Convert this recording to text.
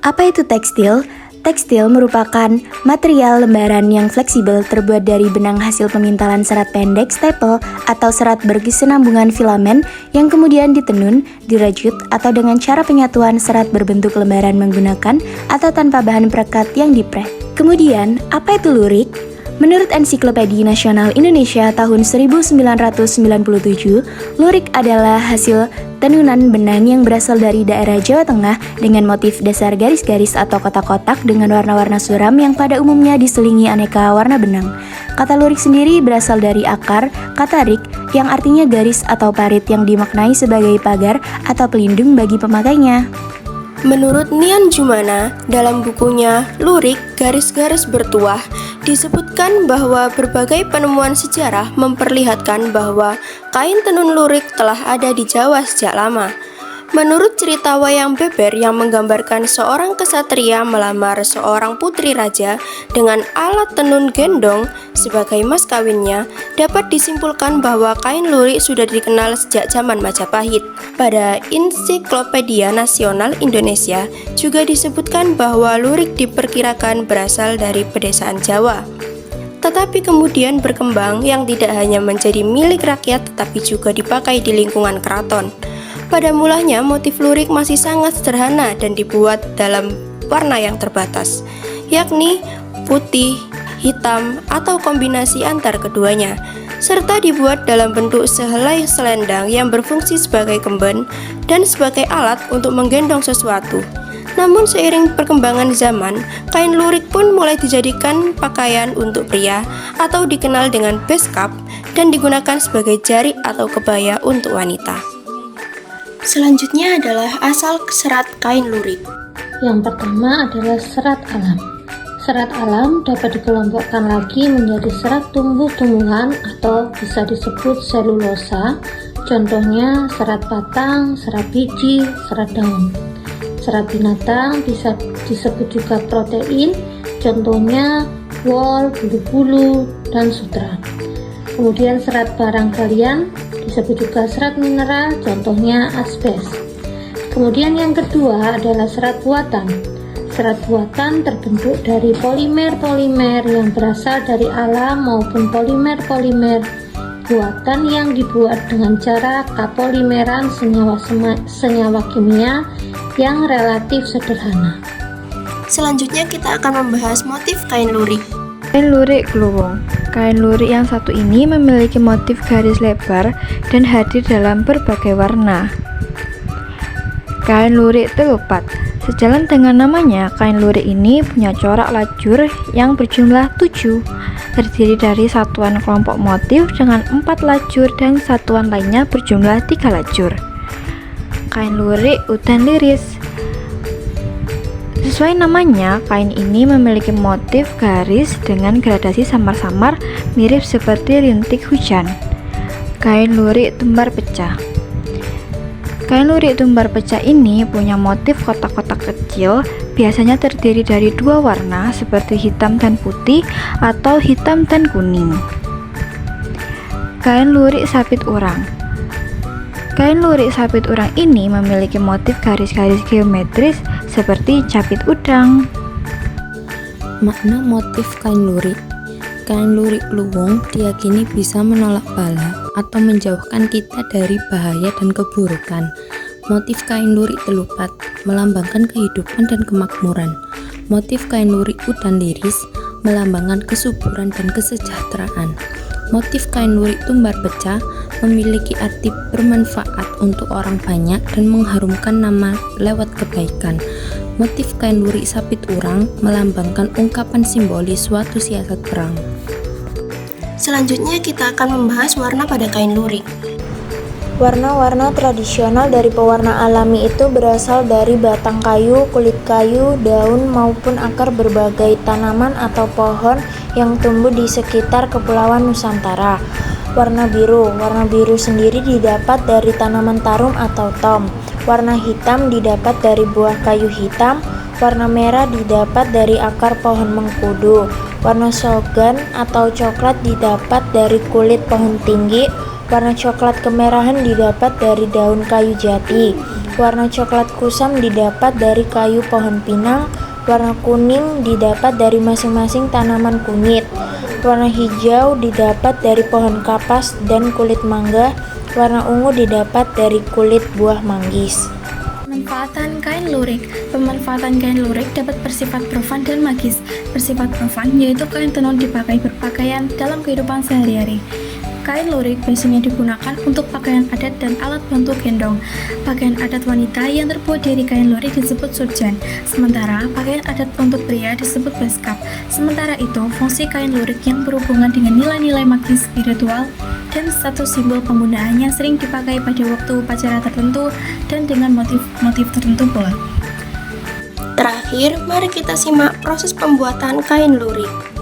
Apa itu tekstil? Tekstil merupakan material lembaran yang fleksibel terbuat dari benang hasil pemintalan serat pendek staple atau serat berkesinambungan filamen yang kemudian ditenun, dirajut, atau dengan cara penyatuan serat berbentuk lembaran menggunakan atau tanpa bahan perekat yang dipres. Kemudian, apa itu lurik? Menurut Ensiklopedia Nasional Indonesia tahun 1997, lurik adalah hasil tenunan benang yang berasal dari daerah Jawa Tengah dengan motif dasar garis-garis atau kotak-kotak dengan warna-warna suram yang pada umumnya diselingi aneka warna benang. Kata lurik sendiri berasal dari akar kata rik yang artinya garis atau parit yang dimaknai sebagai pagar atau pelindung bagi pemakainya. Menurut Nian Jumana, dalam bukunya Lurik, Garis-Garis Bertuah, disebutkan bahwa berbagai penemuan sejarah memperlihatkan bahwa kain tenun lurik telah ada di Jawa sejak lama. Menurut cerita wayang beber yang menggambarkan seorang kesatria melamar seorang putri raja dengan alat tenun gendong sebagai mas kawinnya, dapat disimpulkan bahwa kain lurik sudah dikenal sejak zaman Majapahit. Pada Ensiklopedia Nasional Indonesia juga disebutkan bahwa lurik diperkirakan berasal dari pedesaan Jawa. Tetapi kemudian berkembang yang tidak hanya menjadi milik rakyat tetapi juga dipakai di lingkungan keraton. Pada mulanya motif lurik masih sangat sederhana dan dibuat dalam warna yang terbatas, yakni putih, hitam, atau kombinasi antar keduanya, serta dibuat dalam bentuk sehelai selendang yang berfungsi sebagai kemben dan sebagai alat untuk menggendong sesuatu. Namun seiring perkembangan zaman, kain lurik pun mulai dijadikan pakaian untuk pria atau dikenal dengan beskap dan digunakan sebagai jarik atau kebaya untuk wanita. Selanjutnya adalah asal serat kain lurik. Yang pertama adalah serat alam. Serat alam dapat dikelompokkan lagi menjadi serat tumbuh-tumbuhan atau bisa disebut selulosa. Contohnya serat batang, serat biji, serat daun. Serat binatang bisa disebut juga protein, contohnya wol, bulu-bulu, dan sutra. Kemudian serat barang galian disebut juga serat mineral, contohnya asbes. Kemudian yang kedua adalah serat buatan. Serat buatan terbentuk dari polimer-polimer yang berasal dari alam maupun polimer-polimer buatan yang dibuat dengan cara kapolimeran senyawa kimia yang relatif sederhana. Selanjutnya kita akan membahas motif kain lurik. Kain lurik kluwung. Kain lurik yang satu ini memiliki motif garis lebar dan hadir dalam berbagai warna. Kain lurik telupat. Sejalan dengan namanya, kain lurik ini punya corak lajur yang berjumlah 7, terdiri dari satuan kelompok motif dengan 4 lajur dan satuan lainnya berjumlah 3 lajur. Kain lurik udan liris. Sesuai namanya, kain ini memiliki motif garis dengan gradasi samar-samar mirip seperti rintik hujan. Kain lurik tumbar pecah. Kain lurik tumbar pecah ini punya motif kotak-kotak kecil, biasanya terdiri dari 2 warna seperti hitam dan putih atau hitam dan kuning. Kain lurik sapit urang. Kain lurik sapit urang ini memiliki motif garis-garis geometris seperti capit udang. Makna motif kain lurik. Kain lurik luwung diyakini bisa menolak bala atau menjauhkan kita dari bahaya dan keburukan. Motif kain lurik telupat melambangkan kehidupan dan kemakmuran. Motif kain lurik udan liris melambangkan kesuburan dan kesejahteraan. Motif kain lurik tumbar pecah memiliki arti bermanfaat untuk orang banyak dan mengharumkan nama lewat kebaikan. Motif kain lurik sapit urang melambangkan ungkapan simbolis suatu siasat perang. Selanjutnya kita akan membahas warna pada kain lurik. Warna-warna tradisional dari pewarna alami itu berasal dari batang kayu, kulit kayu, daun maupun akar berbagai tanaman atau pohon yang tumbuh di sekitar Kepulauan Nusantara. Warna biru sendiri didapat dari tanaman tarum atau tom. Warna hitam didapat dari buah kayu hitam. Warna merah didapat dari akar pohon mengkudu. Warna sogan atau coklat didapat dari kulit pohon tinggi. Warna coklat kemerahan didapat dari daun kayu jati. Warna coklat kusam didapat dari kayu pohon pinang. Warna kuning didapat dari masing-masing tanaman kunyit. Warna hijau didapat dari pohon kapas dan kulit mangga. Warna ungu didapat dari kulit buah manggis. Pemanfaatan kain lurik. Pemanfaatan kain lurik dapat bersifat profan dan magis. Bersifat profan yaitu kain tenun dipakai berpakaian dalam kehidupan sehari-hari. Kain lurik biasanya digunakan untuk pakaian adat dan alat bantu gendong. Pakaian adat wanita yang terbuat dari kain lurik disebut surjan, sementara pakaian adat untuk pria disebut beskap. Sementara itu, fungsi kain lurik yang berhubungan dengan nilai-nilai magis spiritual dan satu simbol penggunaannya sering dipakai pada waktu upacara tertentu dan dengan motif-motif tertentu pula. Terakhir, mari kita simak proses pembuatan kain lurik.